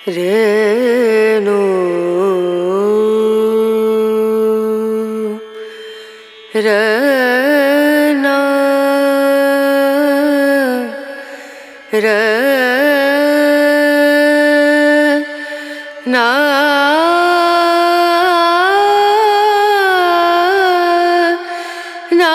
रेणु रना रना ना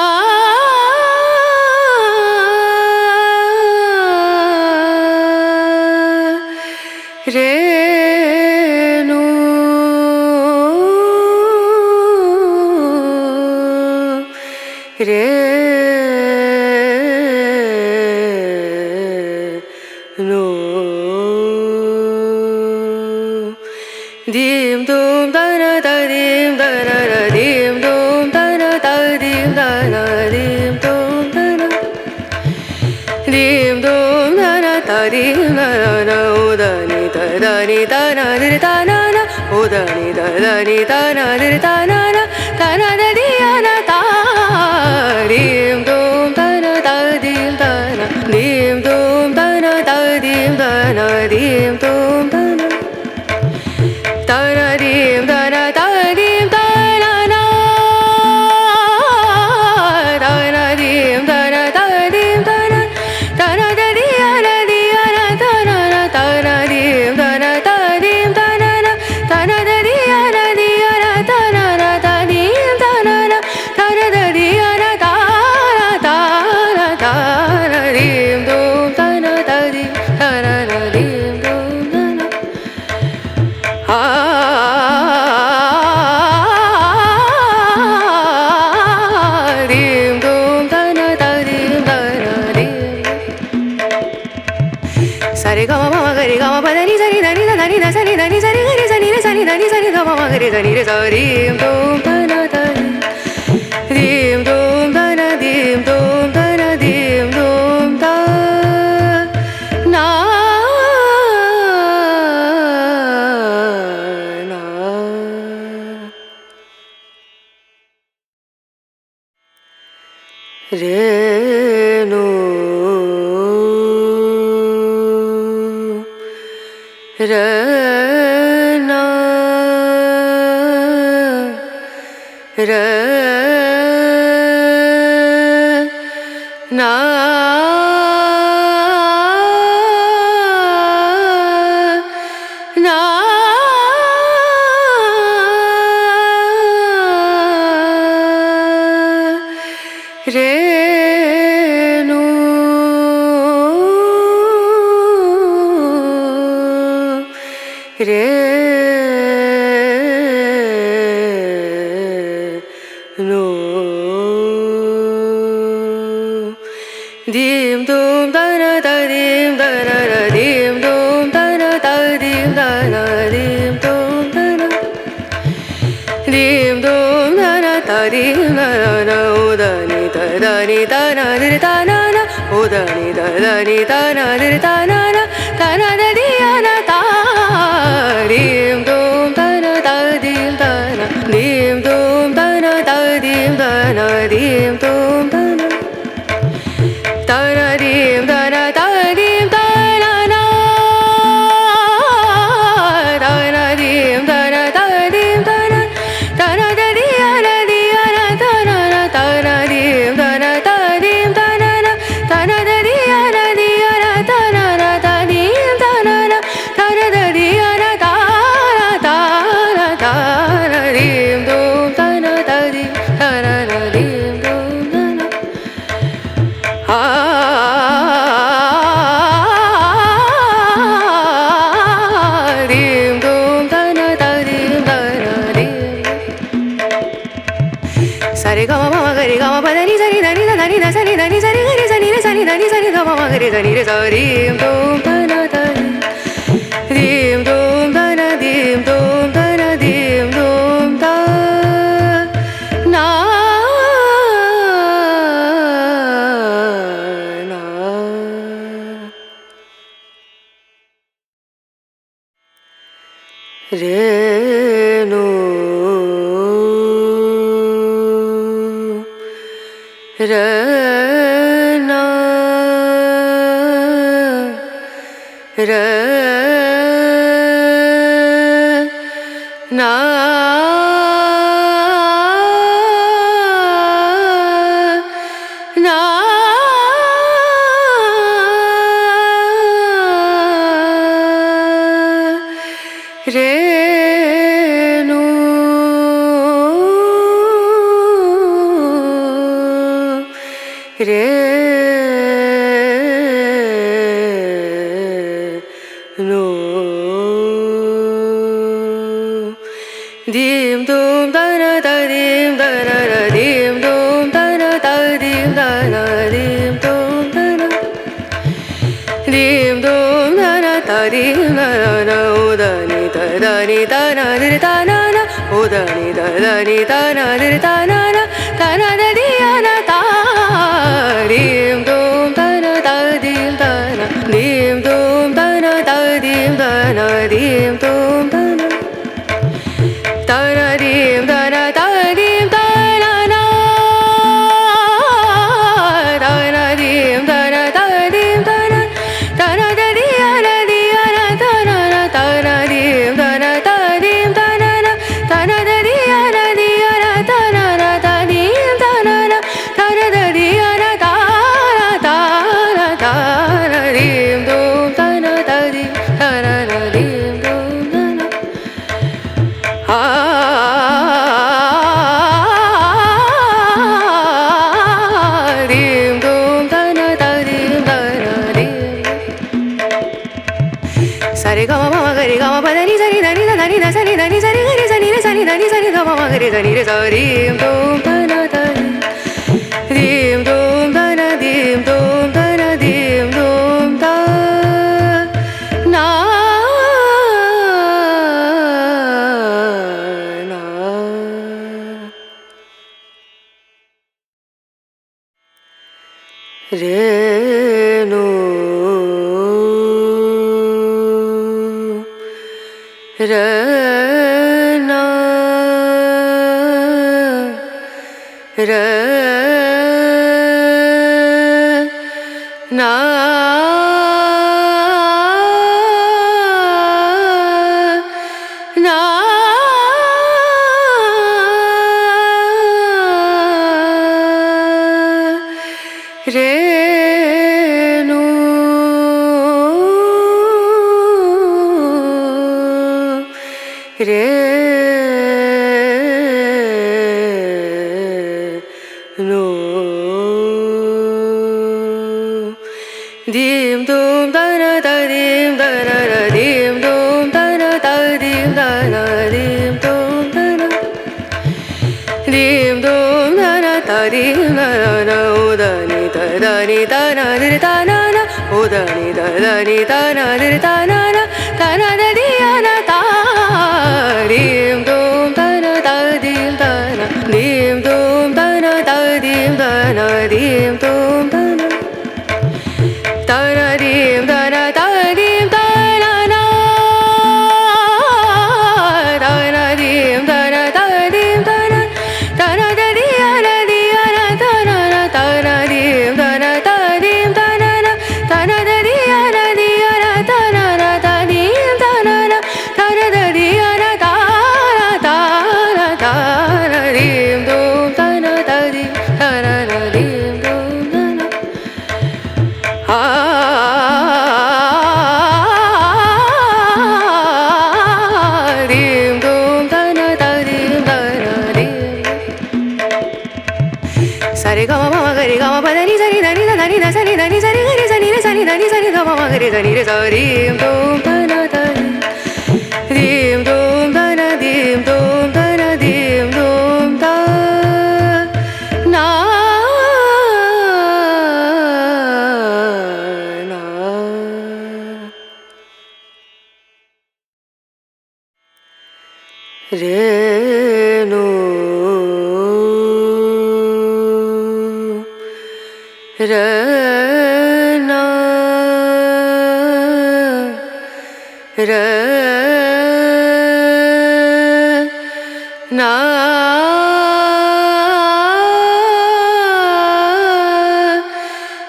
रेणु रेणु दीम दूम दना दीम दना दीम दूम दना दीम दना दीम दूम दना दीम दूम दना दीम दना उदनी दनी दना दिर दना उदनी दनी दना दिर दना दना दिया ता दीम दूम दना दीम दना दीम दूम दना दीम दना दीम दूम दना दना दीम दना दीम दना ना दना दीम दना दीम दना दना दिया दना दना दीम दना दीम दना दना दिया दना दीम दना दना दिया दना दीम दूम दना दीम दना दीम दूम दना दीम दूम दना दीम दना दीम सारे गा मा गा रे गा मा पा नी सा नी दा नी दा नी दा सा नी दा नी सा रे गा रे सा नी रे सा नी दा नी सा रे गा मा गा रे सा नी रे सा दीम दूम दना दीम दूम दना दीम दूम दना दीम दूम दा ना ना रेणु रना रना ना रेणु रेणु दीम दूम दना दीम दना दीम दूम दना दीम दना दीम दूम दना दीम दूम दना दीम दना उदनी दनी दना दिर दना उदनी दनी दना दिर दना दना दिया ता दीम दूम दना दीम दना दीम दूम दना दीम दना दीम दूम दना दना दीम दना दीम दना ना दना दीम दना दीम दना दना दिया दना दना दीम दना दीम दना दना दिया दना दीम दना दना दिया दना दीम दूम दना दीम दना दीम दूम दना दीम दूम दना दीम दना दीम सारे गा मा गा रे गा मा पा नी सा नी दा नी दा नी दा सा नी दा नी सा रे गा रे सा नी रे सा नी दा नी सा रे गा मा गा रे सा नी रे सा दीम दूम दना दीम दूम दना दीम दूम दना दीम दूम दा ना ना Renu रना रना na na re nu re nu dim dum da na da dim da na da dim dum da na da dim da na dim dum da na dim dum da na da dim da na o da ni da na di da na na o da ni da na di da na da di ya na da dim dum da na da dim da na dim dum da na da dim da na dim dum da na da na dim da na da dim da na na da na dim da na da dim da na da di ya na da na da na dim da na da dim da na da di ya na da na da dim da na da di ya na da dim dum da na da dim da na dim dum da na dim dum da na da dim da na dim sa re ga ma ga re ga ma pa da ni sa ni da ni da ni da sa ni da ni sa ni ga re sa ni re sa ni da ni sa ni ga ma ga re sa ni re sa dim dum da na da dim dum da na dim dum da na dim dum da na na re nu re na re na na re nu re nu dim dum da na da dim da na dim dum da na da dim da na dim dum da na dim dum da na da dim da na o da ni da na di da na o da ni da na di da na da di ya na da dim dum da na da dim da na dim dum da na da dim da na dim dum da na da na dim da na da dim da na na da na dim da na da dim da na da di ya na da na da na dim da na da dim da na da di ya na da na da dim da na da di ya na da dim dum da na da dim da na dim dum da na dim dum da na da dim da na dim sa re ga ma ga re ga ma pa da ni sa ni da ni da ni da sa ni da ni sa ni ga re sa ni re sa ni da ni sa ni ga ma ga re sa ni re sa dim dum da na da dim dum da na dim dum da na dim dum da na na re nu re na re na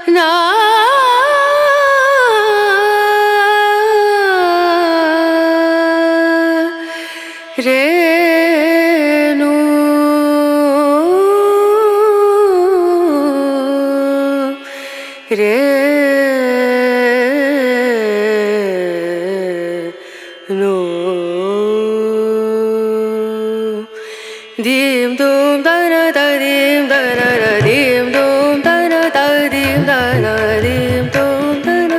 na re dim dum dana da dim dana da dim dum dana da dim dana dim dum dana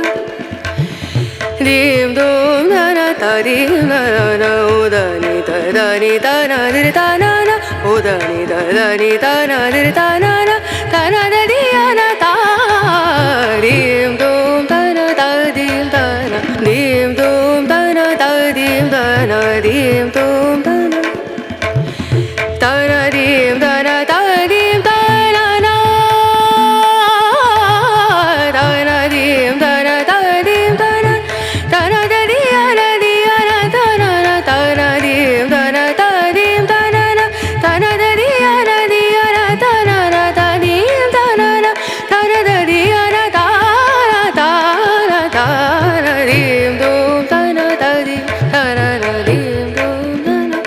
dim dum dana da dim dana na uda ni da na dir da na na uda ni da na dir da na na da di na ta dim dum dana da dim dana dim dum dana da dim dana dim dum dana dana dim dana da dim dana na dana dim dana da dim dana dana da di na dana na dana dim dana da dim dana na dana da di na dana na da dim dana na dana da di na dana dana dim dum dana da dim dana na dim dum dana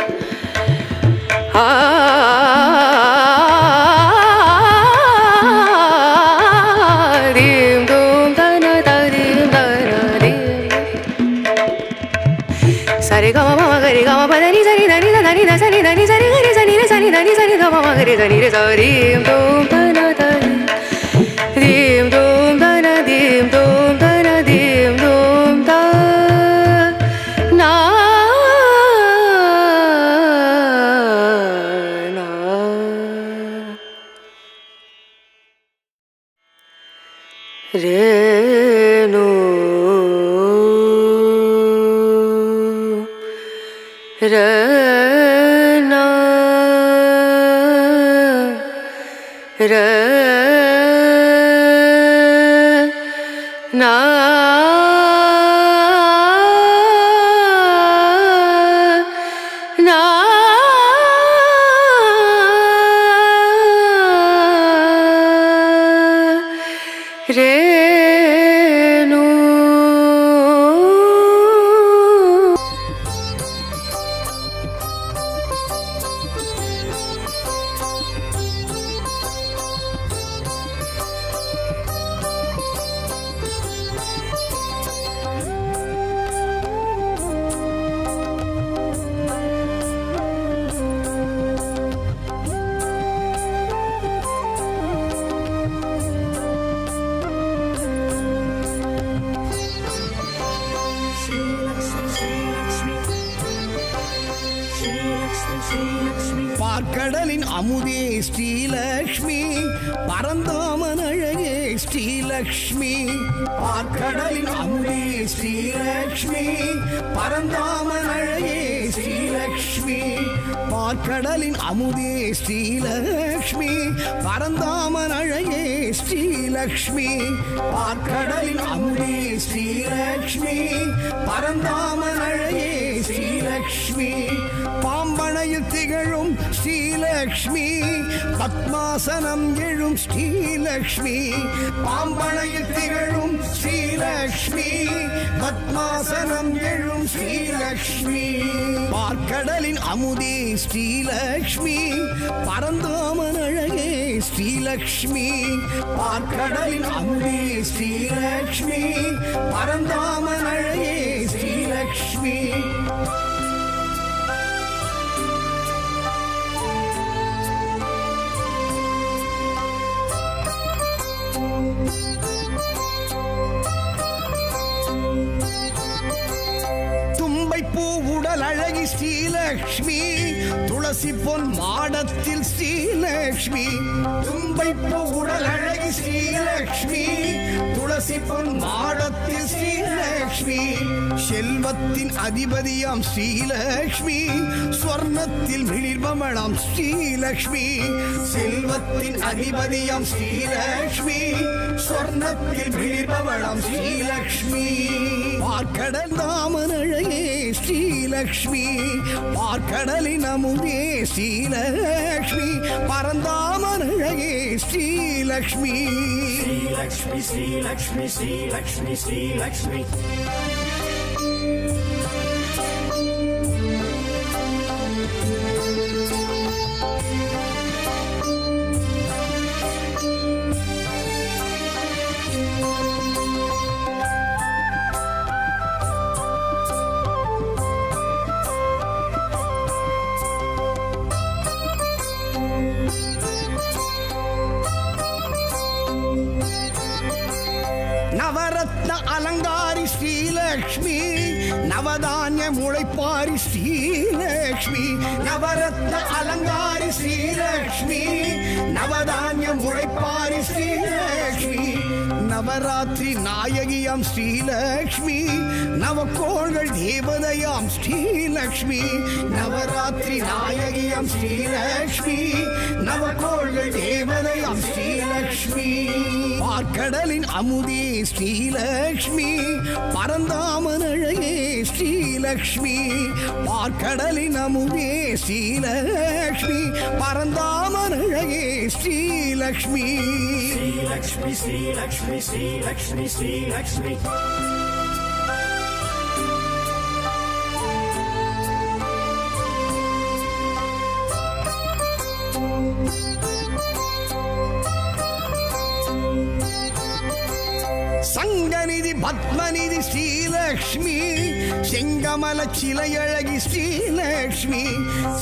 dim dum dana da dim dana dim sare ga ma ma ga re ga ma pa da ni sa ni da ni da ni da sa ni da ni sa ni ga re sa ni re sa ni da ni sa ni ga ma ma ga re sa ni re sa dim dum dana da dim dum dana dim dum dana dim dum da na na re no re na re na na re no பார்க்கடலின் அமுதே ஸ்ரீலக்ஷ்மி பரந்தாமன் அழகே ஸ்ரீலக்ஷ்மி பார்க்கடலின் அமுதே ஸ்ரீலக்ஷ்மி பரந்தாமன் அழகே ஸ்ரீலக்ஷ்மி பார்க்கடலின் அமுதே ஸ்ரீலக்ஷ்மி பரந்தாமன் அழகே ஸ்ரீலக்ஷ்மி பார்க்கடலின் அமுதே ஸ்ரீலக்ஷ்மி பரந்தாமன் அழகே ஸ்ரீலக்ஷ்மி பாம்பனையில் திகழும் ஸ்ரீலக்ஷ்மி பத்மாசனம் எழும் ஸ்ரீலக்ஷ்மி பாம்பனையில் திகழும் ஸ்ரீலக்ஷ்மி பத்மாசனம் எழும் ஸ்ரீலக்ஷ்மி பார்க்கடலின் அமுதே ஸ்ரீலக்ஷ்மி பரந்தாமன் அழகே ஸ்ரீலக்ஷ்மி பார்க்கடலின் அமுதே ஸ்ரீலக்ஷ்மி பரந்தாமன் அழகே ஸ்ரீலக்ஷ்மி தும்பைப்பூ உடல் அழகி ஸ்ரீலக்ஷ்மி துளசி பொன் மாடத்தில் ஸ்ரீலக்ஷ்மி தும்பைப்பூ உடல் அழகி ஸ்ரீலக்ஷ்மி துளசி பொன் மாடத்தில் ஸ்ரீலக்ஷ்மி செல்வத்தின் அதிபதியாம் ஸ்ரீலக்ஷ்மி ஸ்வர்ணத்தில் மிளிர்பமணாம் ஸ்ரீலக்ஷ்மி செல்வத்தின் அதிபதியாம் ஸ்ரீலக்ஷ்மி ஸ்வர்ணத்தில் மிளிர்பமணாம் ஸ்ரீலக்ஷ்மி பார்க்கடல் தாமன் அழகே ஸ்ரீலக்ஷ்மி பார்க்கடலின் அமுதே ஸ்ரீலக்ஷ்மி பரந்தாமன் அழகே ஸ்ரீலக்ஷ்மி ஸ்ரீலக்ஷ்மி ஸ்ரீலக்ஷ்மி ஸ்ரீலக்ஷ்மி ஸ்ரீலக்ஷ்மி ஸ்ரீலக்ஷ்மி நவதானிய முளைப்பாரி ஸ்ரீலக்ஷ்மி நவரத்ன அலங்காரி ஸ்ரீலக்ஷ்மி நவதானிய முளைப்பாரி ஸ்ரீலக்ஷ்மி நவராத்திரி நாயகியாம் ஸ்ரீலக்ஷ்மி நவக்கோள்கள் தேவதையாம் ஸ்ரீலக்ஷ்மி நவராத்திரி நாயகியாம் ஸ்ரீலக்ஷ்மி நவக்கோள்கள் தேவதையாம் ஸ்ரீலக்ஷ்மி பார்க்கடலின் அமுதே ஸ்ரீலக்ஷ்மி பரந்தாமன் அழகே ஸ்ரீலக்ஷ்மி பார்க்கடலின் அமுதே ஸ்ரீலக்ஷ்மி பரந்தாமன் அழகே Srilakshmi Sri Lakshmi, Sri Lakshmi, Sri Lakshmi. சங்கநிதி பத்மநிதி ஸ்ரீலக்ஷ்மி செங்கமல சிலையழகி ஸ்ரீலக்ஷ்மி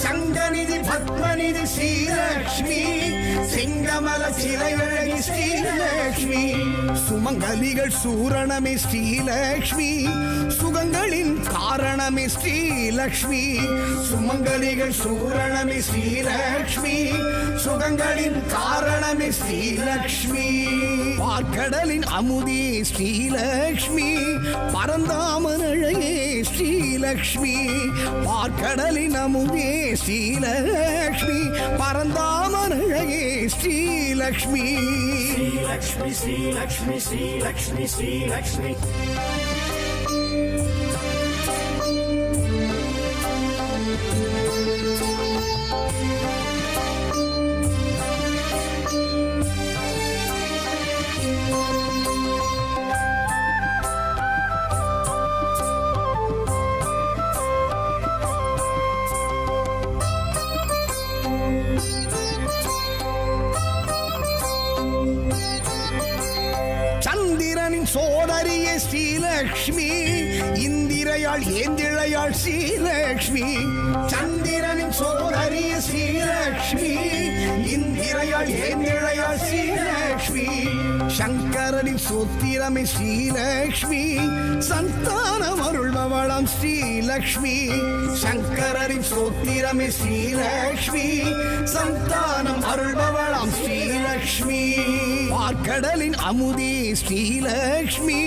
சங்கநிதி பத்மநிதி ஸ்ரீலக்ஷ்மி செங்கமல சிலையழகி ஸ்ரீலக்ஷ்மி சுமங்கலிகள் சூரணமே ஸ்ரீலக்ஷ்மி சுகங்களின் காரணமே ஸ்ரீலக்ஷ்மி சுமங்கலிகள் சூரணமே ஸ்ரீலக்ஷ்மி சுகங்களின் காரணமே ஸ்ரீலக்ஷ்மி பார்க்கடலின் அமுதே ஸ்ரீலக்ஷ்மி பரந்தாமன் அழகே ஸ்ரீலக்ஷ்மி பார்க்கடலின் அமுதே ஸ்ரீலக்ஷ்மி பரந்தாமன் அழகே Srilakshmi Sri Lakshmi, Sri Lakshmi, Sri Lakshmi, Sri Lakshmi. சந்திரனின் சோதரியே ஸ்ரீலக்ஷ்மி இந்திரையாள் ஏந்திழையாள் ஸ்ரீலக்ஷ்மி சந்திரனின் சோதரியே ஸ்ரீலக்ஷ்மி இந்திரையாள் ஏந்திழையாள் ஸ்ரீலக்ஷ்மி சங்கரனின் சோத்திரமே ஸ்ரீலக்ஷ்மி சந்தானம் அருள்பவளாம் ஸ்ரீலக்ஷ்மி சங்கரனின் சோத்திரமே ஸ்ரீலக்ஷ்மி சந்தானம் அருள்பவளாம் ஸ்ரீலக்ஷ்மி பார்க்கடலின் அமுதே ஸ்ரீலக்ஷ்மி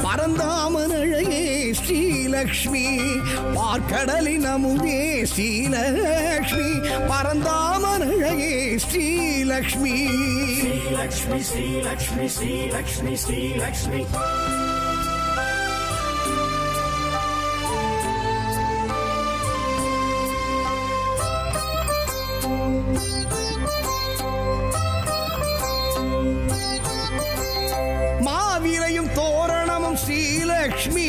பரந்தாமன் அழகே ஸ்ரீலக்ஷ்மி பார்க்கடலின் அமுதே ஸ்ரீலக்ஷ்மி பரந்தாமன் அழகே Srilakshmi Sri Lakshmi, Sri Lakshmi, Sri Lakshmi, Sri Lakshmi. மாவிலையும் தோரணமும் Srilakshmi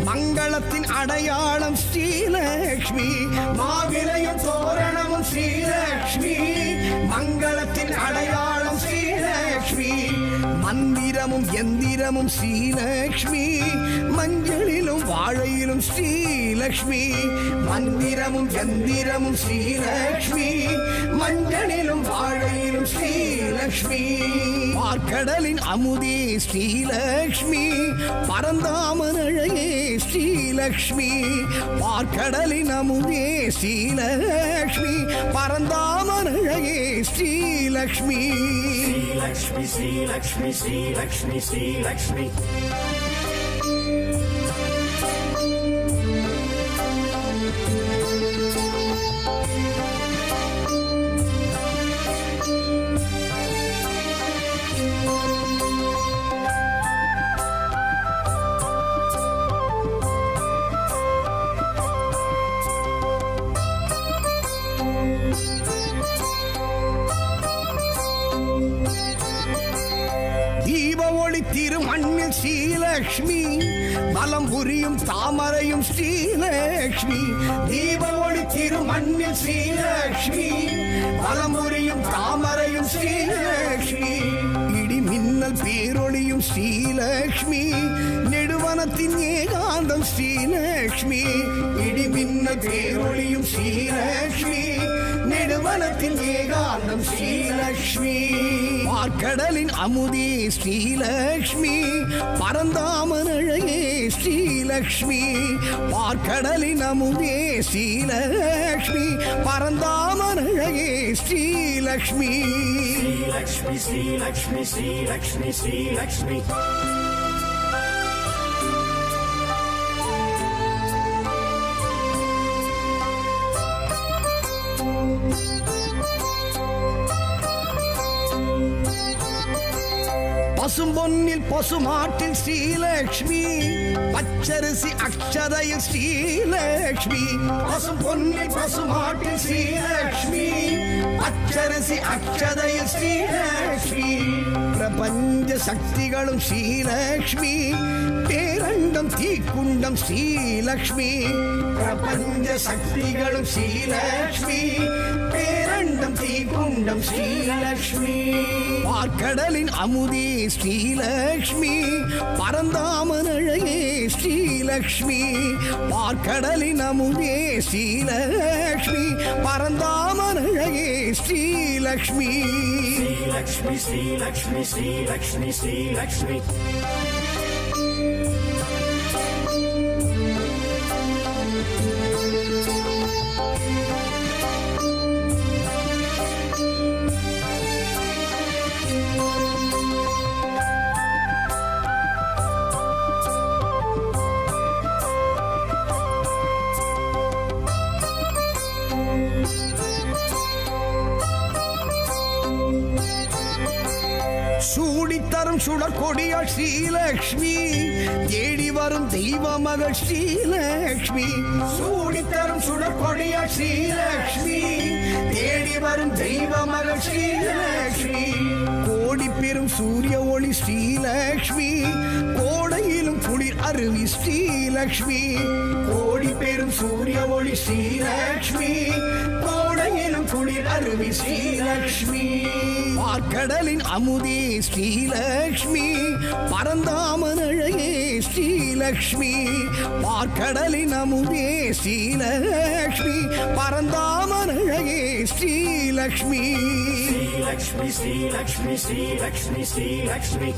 மங்களத்தின் அடையாளம் ஸ்ரீலக்ஷ்மி மாவிலையும் தோரணமும் ஸ்ரீலக்ஷ்மி மங்களத்தின் அடையாளம் ஸ்ரீலக்ஷ்மி மந்திரமும் எந்திரமும் ஸ்ரீலக்ஷ்மி மஞ்சளிலும் வாழையிலும் ஸ்ரீலக்ஷ்மி மந்திரமும் எந்திரமும் ஸ்ரீலக்ஷ்மி மஞ்சளிலும் வாழையிலும் ஸ்ரீலக்ஷ்மி பார்க்கடலின் அமுதே ஸ்ரீலக்ஷ்மி பரந்தாமன் அழகே ஸ்ரீலக்ஷ்மி பார்க்கடலின் அமுதே ஸ்ரீலக்ஷ்மி பரந்தாமன் அழகே Srilakshmi Sri Lakshmi, Sri Lakshmi, Sri Lakshmi, Sri Lakshmi. தீப ஒளி திருமண்ணில் ஸ்ரீலக்ஷ்மி பலம் புரியும் தாமரையும் ஸ்ரீலக்ஷ்மி தீப ஒளி திருமண்ணில் ஸ்ரீலக்ஷ்மி பலம் புரியும் தாமரையும் ஸ்ரீலக்ஷ்மி இடி மின்னல் பேரொளியும் ஸ்ரீலக்ஷ்மி நெடுவனத்தின் ஏகாந்தம் ஸ்ரீலக்ஷ்மி இடி மின்னல் பேரொளியும் ஸ்ரீலக்ஷ்மி நெடுவனத்தின் ஏகாந்தம் ஸ்ரீலக்ஷ்மி பார்க்கடலின் அமுதே ஸ்ரீலக்ஷ்மி பரந்தாமனழையே ஸ்ரீலக்ஷ்மி பார்க்கடலின் அமுதே Srilakshmi பரந்தாமனழையே Srilakshmi Lakshmi, Sri Lakshmi, Sri Lakshmi, Sri Lakshmi. பசும்பொன்னில் பசுமாட்டில் Srilakshmi பச்சரிசி அக்ஷதையில் ஸ்ரீலக்ஷ்மி பசும்பொன்னில் பசுமாட்டில் ஸ்ரீலக்ஷ்மி பச்சரிசி அக்ஷதையில் ஸ்ரீலக்ஷ்மி பிரபஞ்ச சக்திகளும் ஸ்ரீலக்ஷ்மி பேரண்டம் தீக்குண்டம் ஸ்ரீலக்ஷ்மி பிரபஞ்ச சக்திகளும் ஸ்ரீலக்ஷ்மி பேரண்டம் தீக்குண்டம் ஸ்ரீலக்ஷ்மி பார்க்கடலின் அமுதே ஸ்ரீலக்ஷ்மி பரந்தாமனழையே ஸ்ரீலக்ஷ்மி பார்க்கடலின் அமுதே Srilakshmi பரந்தாமனழையே Srilakshmi Lakshmi, Sri Lakshmi, Sri Lakshmi, Sri Lakshmi. சூடித்தரும் சுடற்கொடியாள் Srilakshmi தேடி வரும் தெய்வ மகள் ஸ்ரீலக்ஷ்மி சூடித்தரும் சுடற்கொடியாள் ஸ்ரீலக்ஷ்மி தேடி வரும் தெய்வ மகள் ஸ்ரீலக்ஷ்மி கோடி பெரும் சூரிய ஒளி ஸ்ரீலக்ஷ்மி கோடையிலும் குளிர் அருவி ஸ்ரீலக்ஷ்மி கோடி பெரும் சூரிய ஒளி ஸ்ரீலக்ஷ்மி கோடையிலும் குளிர் அருவி ஸ்ரீலக்ஷ்மி பார்க்கடலின் அமுதே ஸ்ரீலக்ஷ்மி பரந்தாமனழையே ஸ்ரீலக்ஷ்மி பார்க்கடலின் அமுதே Srilakshmi பரந்தாமனழையே Srilakshmi Lakshmi, Sri Lakshmi, Sri Lakshmi, Sri Lakshmi.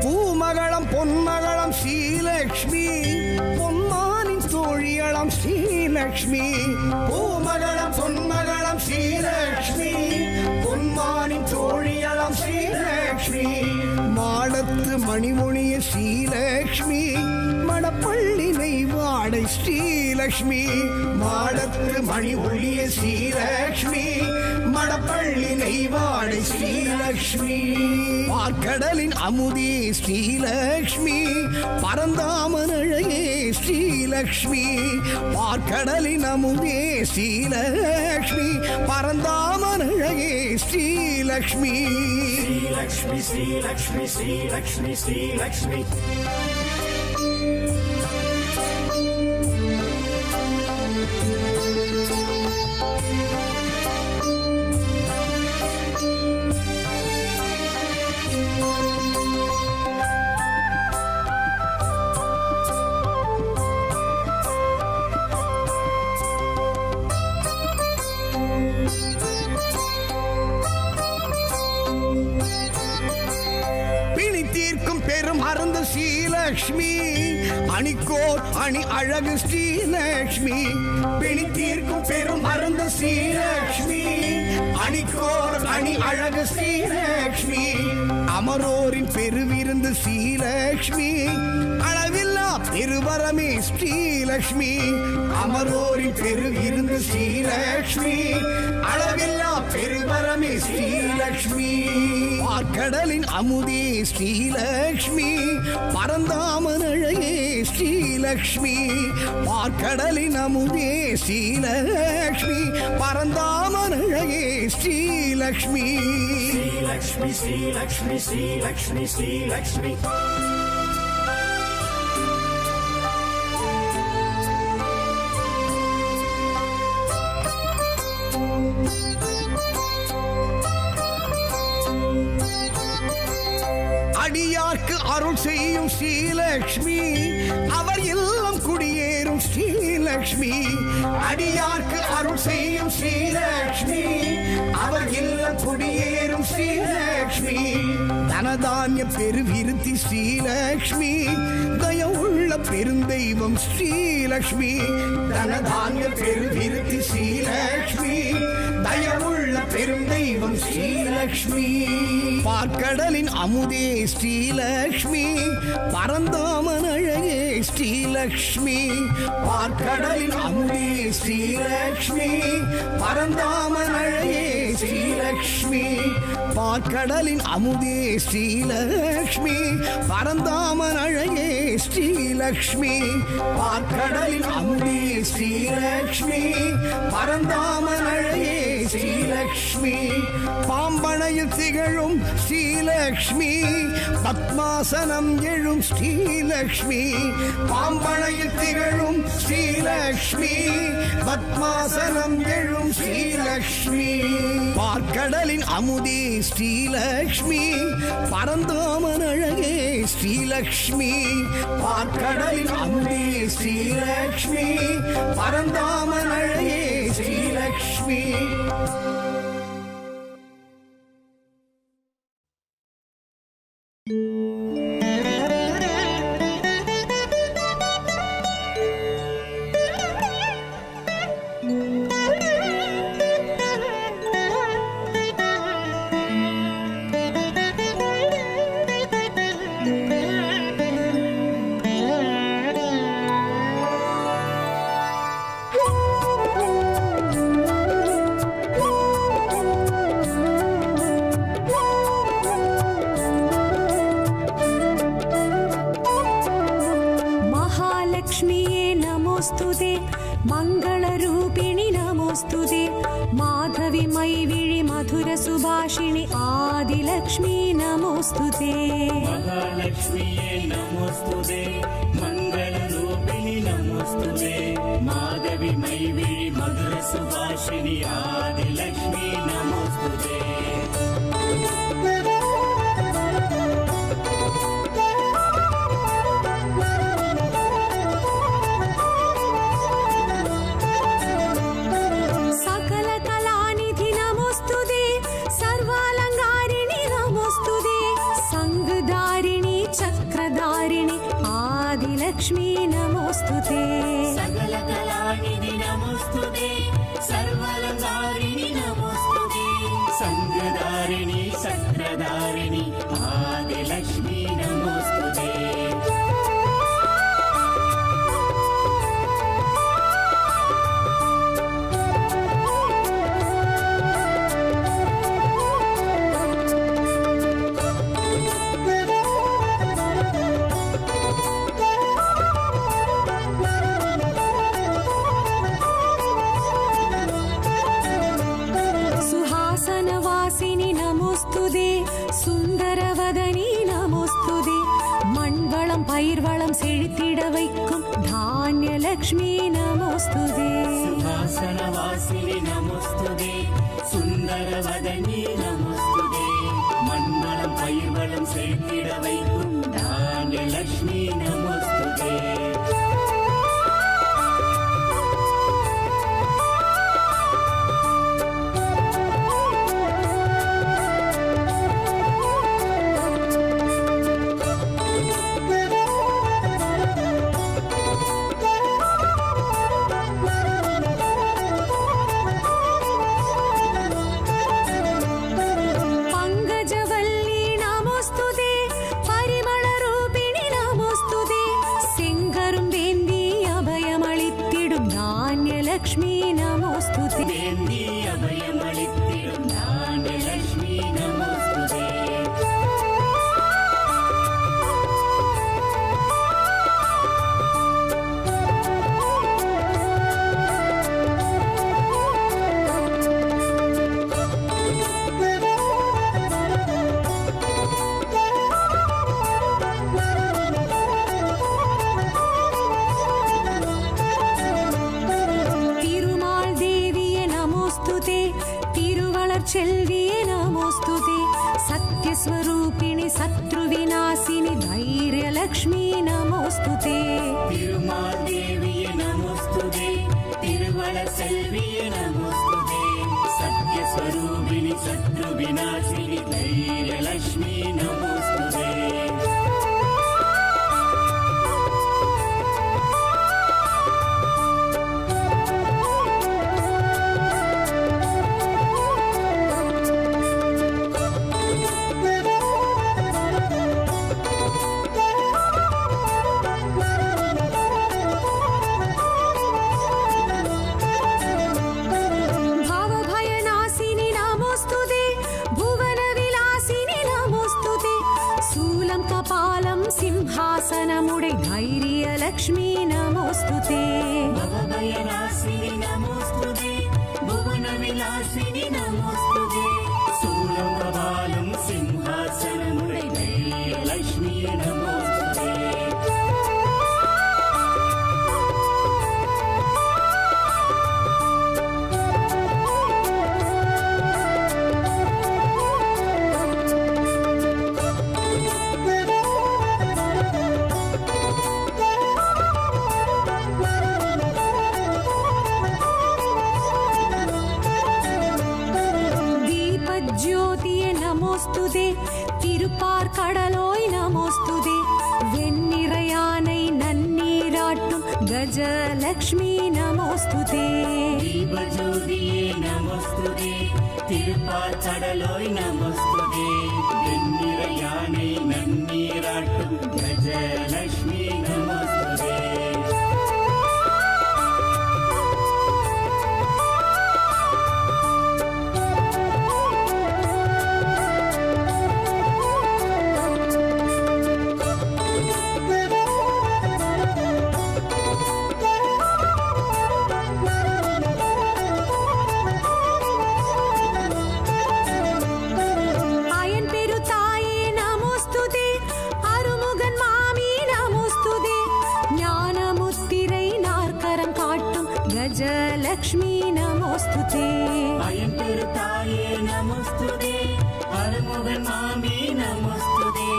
பூமகளம் பொன்மகளம் Srilakshmi பொன்மானின் தோழியளம் Srilakshmi பூமகளம் பொன்மகளம் Srilakshmi பொன்மானின் தோழியளம் Srilakshmi மாடத்து மணிமொழிய ஸ்ரீலக்ஷ்மி மடப்பள்ளி நெய்வாடை ஸ்ரீலக்ஷ்மி மாடத்து மணிமொழிய ஸ்ரீலக்ஷ்மி மடப்பள்ளி நெய்வாடை ஸ்ரீலக்ஷ்மி பார்க்கடலின் அமுதே ஸ்ரீலக்ஷ்மி பரந்தாமனழையே ஸ்ரீலக்ஷ்மி பார்க்கடலின் அமுதே Srilakshmi பரந்தாமனழையே Srilakshmi Lakshmi, Sri Lakshmi, Sri Lakshmi, Sri Lakshmi. மறந்த ஸ்ரீலக்ஷ்மி அணிக்கோர் அணி அழகு ஸ்ரீலக்ஷ்மி பிணி தீர்க்கும் பெரும் மறந்த ஸ்ரீலக்ஷ்மி அணிக்கோர் அணி அழகு ஸ்ரீலக்ஷ்மி அமரோரின் பெருவிருந்து ஸ்ரீலக்ஷ்மி அளவில்லா பெருவரமே ஸ்ரீலக்ஷ்மி அமரோரின் பெருவிருந்து ஸ்ரீலக்ஷ்மி அளவில்லா பெருவரமே ஸ்ரீலக்ஷ்மி பார்க்கடலின் அமுதே ஸ்ரீலக்ஷ்மி பரந்தாமனழையே ஸ்ரீலக்ஷ்மி பார்க்கடலின் அமுதே Srilakshmi பரந்தாமனழையே Srilakshmi Lakshmi, Sri Lakshmi, Sri Lakshmi, Sri Lakshmi. அருள் செய்யும் ஸ்ரீலக்ஷ்மி அவர் இல்லம் குடியேறும் ஸ்ரீலக்ஷ்மி அடியார்க்கு அருள் செய்யும் ஸ்ரீலக்ஷ்மி அவர் இல்லம் குடியேறும் ஸ்ரீலக்ஷ்மி தனதானிய பெருவிருத்தி ஸ்ரீலக்ஷ்மி தயவுள்ள பெருந்தெய்வம் ஸ்ரீலக்ஷ்மி தனதானிய பெருவிருத்தி ஸ்ரீலக்ஷ்மி தயவுள்ள பெருந்தெய்வம் ஸ்ரீலக்ஷ்மி பார்க்கடலின் அமுதே ஸ்ரீலக்ஷ்மி பரந்தாமன் அழகே ஸ்ரீலக்ஷ்மி பார்க்கடலின் அமுதே ஸ்ரீலக்ஷ்மி பரந்தாமன் அழகே ஸ்ரீலக்ஷ்மி பார்க்கடலின் அமுதே ஸ்ரீலக்ஷ்மி பரந்தாமன் அழகே ஸ்ரீலக்ஷ்மி பார்க்கடலின் அமுதே ஸ்ரீலக்ஷ்மி பரந்தாமன் அழகே ஸ்ரீலக்ஷ்மி பாம்பனையில் திகழும் ஸ்ரீலக்ஷ்மி பத்மாசனம் எழும் ஸ்ரீலக்ஷ்மி பாம்பனையில் திகழும் ஸ்ரீலக்ஷ்மி பத்மாசனம் எழும் ஸ்ரீலக்ஷ்மி பார்க்கடலின் அமுதே ஸ்ரீலக்ஷ்மி பரந்தாமன் அழகே ஸ்ரீலக்ஷ்மி பார்க்கடலின் அமுதே ஸ்ரீலக்ஷ்மி பரந்தாமன் அழகே ஸ்ரீலக்ஷ்மி मंगलरूपिणि नमोस्तुते माधवी मैविळि मधुर सुभाषिणि आदिलक्ष्मी नमोस्तुते महालक्ष्मीये नमोस्तुते मंगलरूपिणि नमोस्तुते माधवी मैविळि मधुर सुभाषिणि आदिलक्ष्मी नमोस्तुते लक्ष्मी नमोस्तुते सकलकलानिधि नमोस्तुते सर्वालंकारिणि नमोस्तुते संगदारिणि चक्रधारिणि आदिलक्ष्मी नमोस्तुते சுந்தரவதனி நமோஸ்துதே மண்வளம் பயிர்வளம் செழித்திட வைக்கும் தானியலக்ஷ்மி நமோஸ்துதே சுஹாசனவாசினி நமோஸ்துதே சுந்தரவதனி நமோஸ்துதே மண்வளம் பயிர்வளம் செழித்திட வைக்கும் தானியலக்ஷ்மி நமோஸ்துதே लक्ष्मी नमोस्तुते देवी अभयमलित्तिरुं दानलक्ष्मी नमोस्तुते तिरुमाल देवी नमोस्तुते तिरु सेल्विये नमोस्तुते सत्यस्वरूपिणि शत्रुविनाशिनि धैर्यलक्ष्मी नमोस्तुते सिंहासनमुडै धैर्यलक्ष्मी नमोस्तुते भवभयनाशिनि नमोस्तुते भुवनविलासिनि नमोस्तुते शूलं कपालं सिंहासनमुडै धैर्यलक्ष्मी नमोस्तुते நமோஸ்துதே திருப்பார்கடலோய் நமோஸ்துதே வெண்ணிறையானை நன்னீராட்டும் கஜலக்ஷ்மி நமோஸ்துதே தீபஜோதியே நமோஸ்துதே திருப்பார்கடலோய் நமோஸ்துதே வெண்ணிறையானை நன்னீராட்டும் கஜலக்ஷ்மி நமோஸ்துதே गजलक्ष्मी नमोस्तुते अयंपेरुताये नमोस्तुते अरुमुगन मामी नमोस्तुते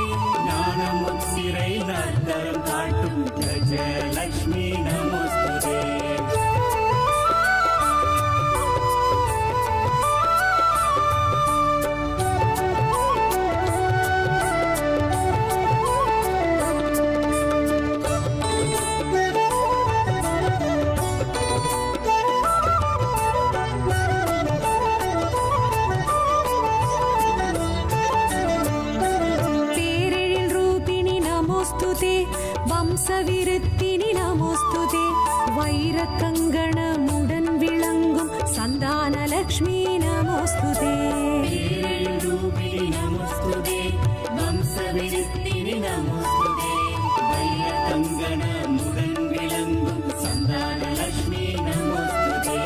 ज्ञानमुत्सिरै नर्तरं काट्टुम गजलक्ष्मी नमोस्तुते வம்சவிருத்தினி நமோஸ்துதே வைரக்கங்கணமுடன் விளங்கும் சந்தானலக்ஷ்மி நமோஸ்துதே ரூபிணி நமோஸ்துதே வம்சவிருத்தினி நமோஸ்துதே வைரக்கங்கணமுடன் விளங்கும் சந்தானலக்ஷ்மி நமோஸ்துதே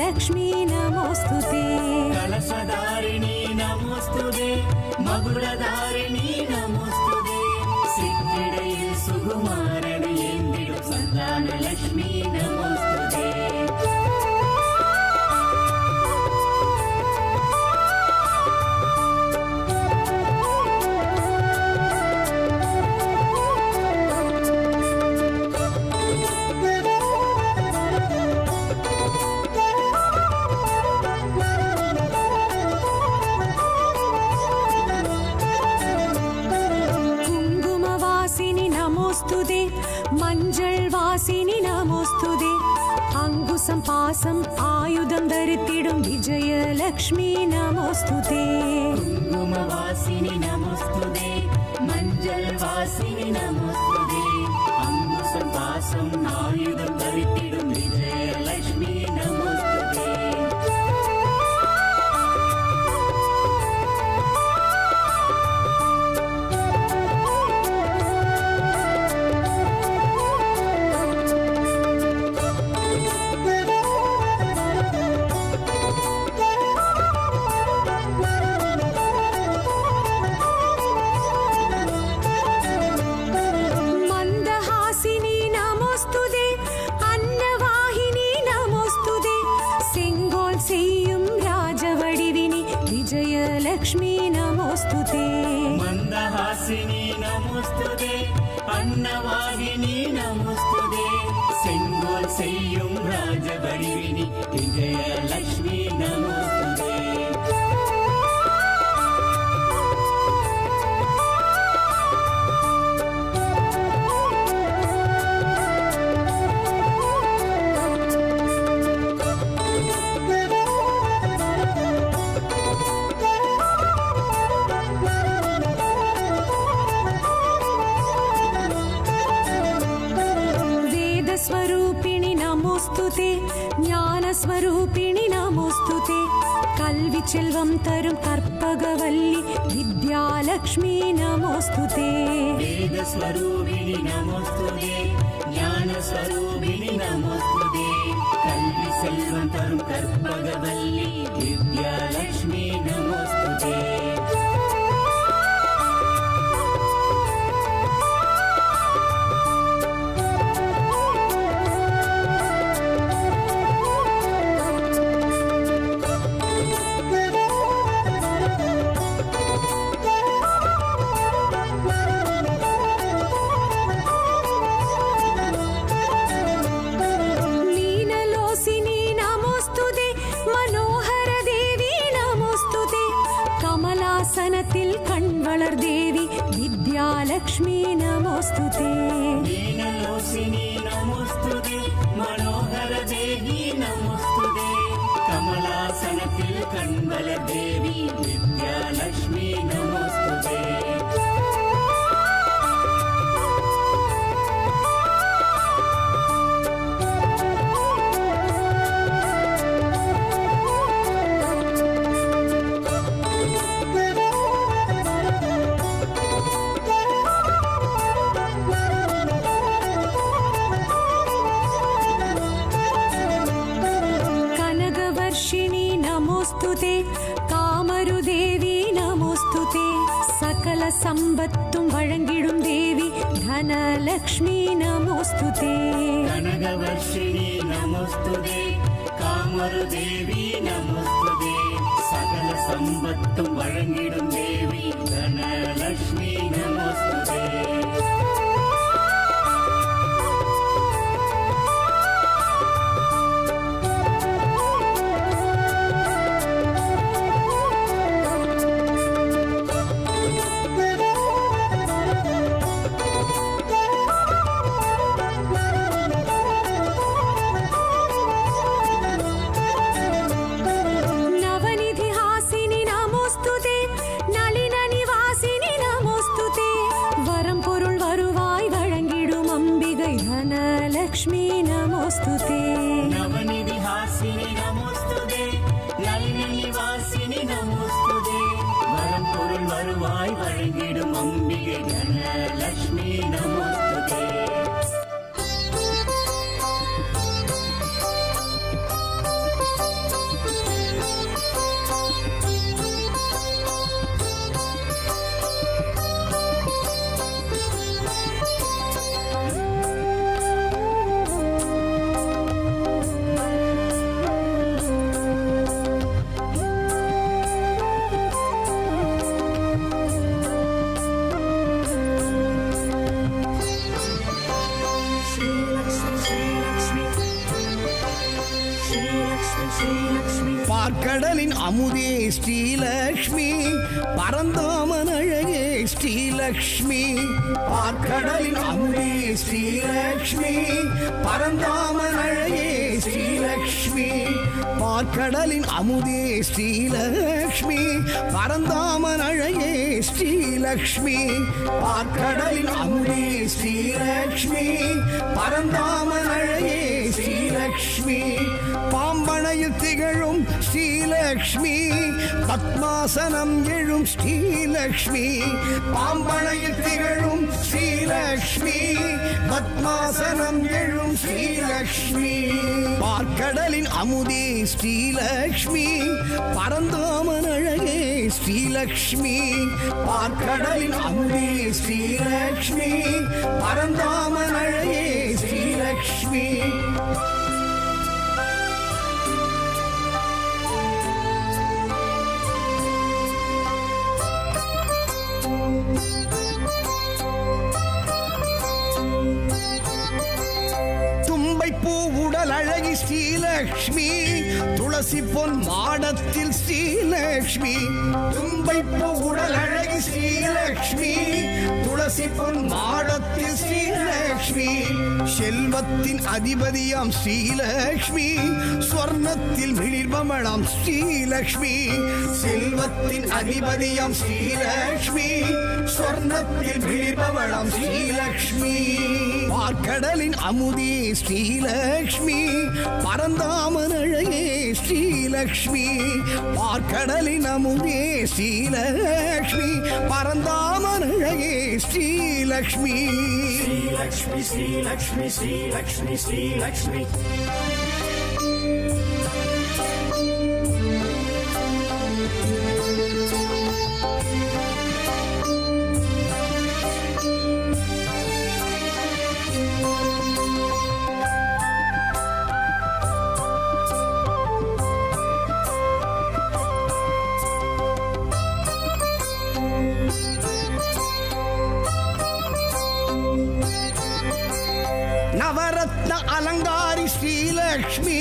लक्ष्मी नमोस्तुते कलशधारिणी नमोस्तुते मकुडधारिणी नमोस्तुते सिद्धिडैल सुकुमारणे एंदिडुम संतान लक्ष्मी नमोस्तुते नमोस्तुते मंजल वासिनी नमोस्तुते अंकुशं पासं आयुधं धरितिडुम विजयलक्ष्मी नमोस्तुते कुङ्कुमवासिनी नमोस्तुते मंजल वासिनी नमोस्तुते अंकुशं पासं आयुधं धरितिडुम विजयलक्ष्मी नमोस्तुते வாசினி நமோஸ்துதே அன்னவாகினி நமோஸ்துதே செங்கோல் செய்யும் ராஜவடிவினி விஜயலட்சுமி நமோஸ்துதே स्वरूपिणि नमोस्तुते ஞானஸ்வரூபிணி நமோஸ்துதே கல்வி செல்வம் தரும் கற்பகவல்லி வித்யாலக்ஷ்மி நமோஸ்துதே வேதஸ்வரூபிணி நமோஸ்துதே ஞானஸ்வரூபிணி நமோஸ்துதே கல்வி செல்வம் தரும் கற்பகவல்லி வித்யாலக்ஷ்மி நமோஸ்துதே கமலாசனத்தில் கண் வளர் தேவி வித்யாலக்ஷ்மி நமோஸ்துதே நீனலோசினி நமோஸ்துதே மனோகர தேவி நமோஸ்துதே கமலாசனத்தில் கண் வளர் தேவி வித்யாலக்ஷ்மி நமோஸ்துதே वर्षिणी नमोस्तुते कामरुदेवी नमोस्तुते सकल சம்பத்தும் வழங்கிடும் தேவி தனலக்ஷ்மி நமோஸ்துதே கனகவர்ஷிணி நமோஸ்துதே காமருதேவி நமோஸ்துதே சகல சம்பத்தும் வழங்கிடும் தேவி தனலக்ஷ்மி நமோஸ்துதே லக்ஷ்மி நமோஸ்துதே நவநிதி ஹாசினி நமோஸ்துதே நளின நிவாசினி நமோஸ்துதே வரம் பொருள் வருவாய் வழங்கிடும் அம்பிகை தனலக்ஷ்மி நமோஸ்துதே பார்க்கடலின் அமுதே ஸ்ரீலக்ஷ்மி பரந்தாமன் அழகே ஸ்ரீலக்ஷ்மி பார்க்கடலின் அமுதே ஸ்ரீலக்ஷ்மி பரந்தாமன் அழகே ஸ்ரீலக்ஷ்மி பார்க்கடலின் அமுதே ஸ்ரீலக்ஷ்மி பரந்தாமன் அழகே ஸ்ரீலக்ஷ்மி பார்க்கடலின் அமுதே ஸ்ரீலக்ஷ்மி பரந்தாமன் அழகே ஸ்ரீலக்ஷ்மி பாம்பனையில் திகழும் ஸ்ரீலக்ஷ்மி பத்மாசனம் எழும் ஸ்ரீலக்ஷ்மி பாம்பனையில் திகழும் ஸ்ரீலக்ஷ்மி பத்மாசனம் எழும் ஸ்ரீலக்ஷ்மி பார்க்கடலின் அமுதே ஸ்ரீலக்ஷ்மி பரந்தாமன் அழகே ஸ்ரீலக்ஷ்மி பார்க்கடலின் அமுதே ஸ்ரீலக்ஷ்மி பரந்தாமன் அழகே ஸ்ரீலக்ஷ்மி உடல் அழகி ஸ்ரீலக்ஷ்மி துளசி பொன் மாடத்தில் ஸ்ரீலக்ஷ்மி தும்பைப்பூ உடல் அழகி ஸ்ரீலக்ஷ்மி துளசி பொன் மாடத்தில் ஸ்ரீலக்ஷ்மி செல்வத்தின் அதிபதியாம் ஸ்ரீலக்ஷ்மி ஸ்வர்ணத்தில் மிளிர்பமளாம் ஸ்ரீலக்ஷ்மி செல்வத்தின் அதிபதியாம் ஸ்ரீலக்ஷ்மி ஸ்வர்ணத்தில் மிளிர்பமளாம் ஸ்ரீலக்ஷ்மி பார்க்கடலின் அமுதே ஸ்ரீலக்ஷ்மி பரந்தாமன் அழகே ஸ்ரீலக்ஷ்மி பார்க்கடலின் அமுதே ஸ்ரீலக்ஷ்மி பரந்தாமன் அழகே Srilakshmi Lakshmi, Sri Lakshmi, Sri Lakshmi, Sri Lakshmi. நவரத்ன அலங்காரி ஸ்ரீலக்ஷ்மி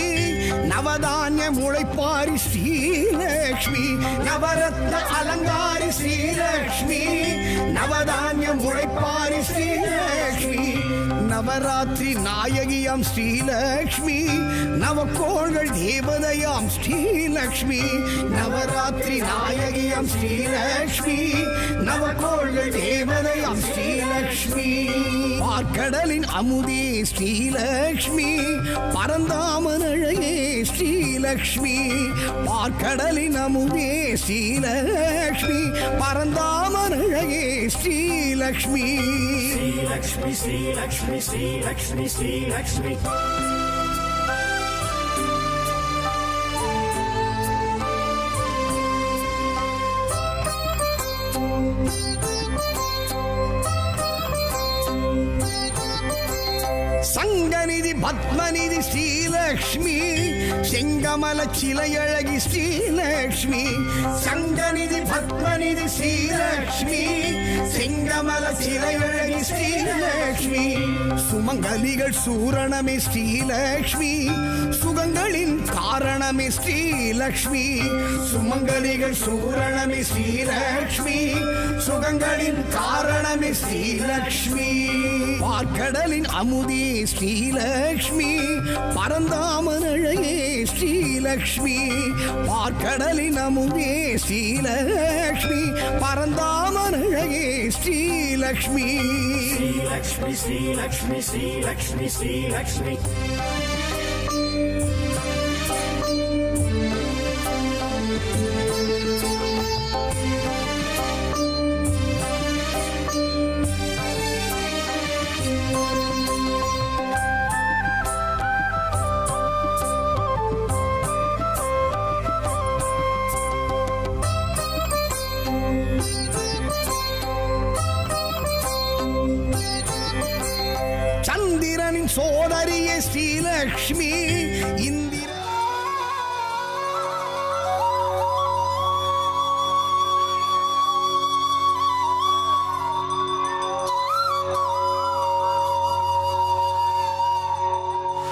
நவதானிய முளைப்பாரி ஸ்ரீலக்ஷ்மி நவரத்ன அலங்காரி ஸ்ரீலக்ஷ்மி நவதானிய முளைப்பாரி ஸ்ரீலக்ஷ்மி நவராத்திரி நாயகியாம் ஸ்ரீலக்ஷ்மி நவக்கோள்கள் தேவதையாம் ஸ்ரீலக்ஷ்மி நவராத்திரி நாயகியாம் ஸ்ரீலக்ஷ்மி நவக்கோள்கள் தேவதையாம் ஸ்ரீலக்ஷ்மி பார்க்கடலின் அமுதே ஸ்ரீலக்ஷ்மி பரந்தாமன் அழகே ஸ்ரீலக்ஷ்மி பார்க்கடலின் அமுதே ஸ்ரீலக்ஷ்மி பரந்தாமன் அழகே Srilakshmi Lakshmi, Sri Lakshmi, Sri Lakshmi, Sri Lakshmi. சங்கநிதி பத்மநிதி ஸ்ரீலக்ஷ்மி செங்கமல சிலையழகி ஸ்ரீலக்ஷ்மி சங்கநிதி பத்மநிதி ஸ்ரீலக்ஷ்மி செங்கமல சிலையழகி ஸ்ரீலக்ஷ்மி சுமங்கலிகள் சூரணமே ஸ்ரீலக்ஷ்மி சுகங்களின் காரணமே ஸ்ரீலக்ஷ்மி சுமங்கலிகள் சூரணமே ஸ்ரீலக்ஷ்மி சுகங்களின் காரணமே ஸ்ரீலக்ஷ்மி பார்க்கடலின் அமுதே ஸ்ரீலக்ஷ்மி பரந்தாமன் அழகே ஸ்ரீலக்ஷ்மி பார்க்கடலின் அமுதே ஸ்ரீலக்ஷ்மி பரந்தாமன் அழகே Srilakshmi Lakshmi, Sri Lakshmi, Sri Lakshmi, Sri Lakshmi. சந்திரனின் சோதரியே ஸ்ரீலக்ஷ்மி இந்திய